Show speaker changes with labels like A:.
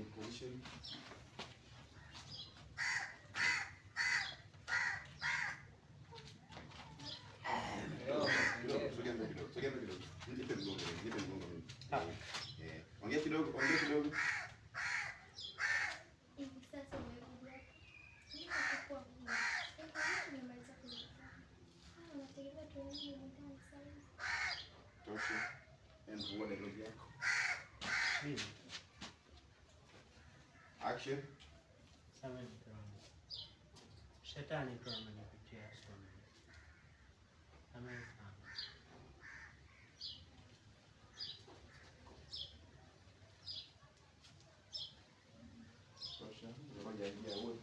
A: position. Ongea kidogo, ongea kidogo. Tosha. And what dialogue yako? Action.
B: Shetani tu amenipitia somo. Amefanya.
A: Tosha. Ngoja ingia wewe.